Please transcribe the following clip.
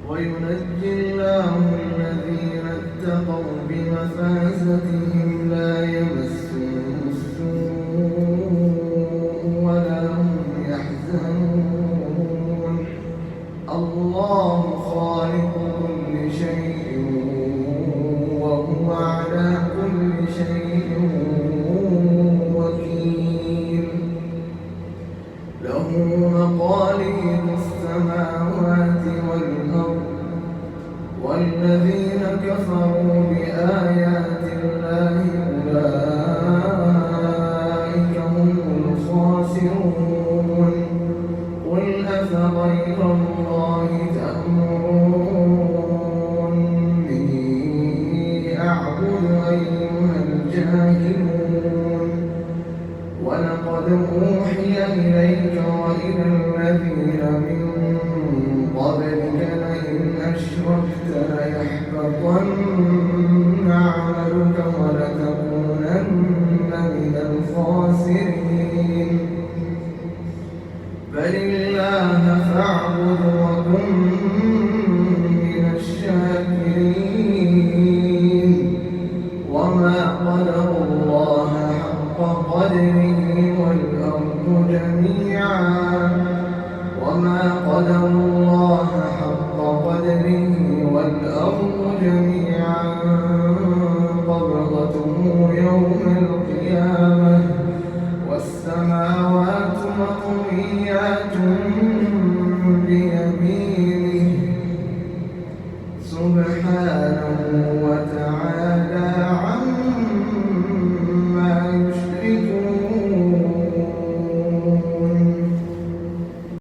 وينجي الله الذين اتقوا بمفازتهم لا يمسهم السوء ولا هم يحزنون. الله خالق كل شيء وهو على كل شيء وكيل. له مقاليد السماوات والأرض والذين كفروا بآيات الله أولئك هم الخاسرون. قل أفغير الله تأمروني أعبد أيها الجاهلون. ولقد أوحي إليك وإلى الذين من قبلك لئن أشركت ليحبطن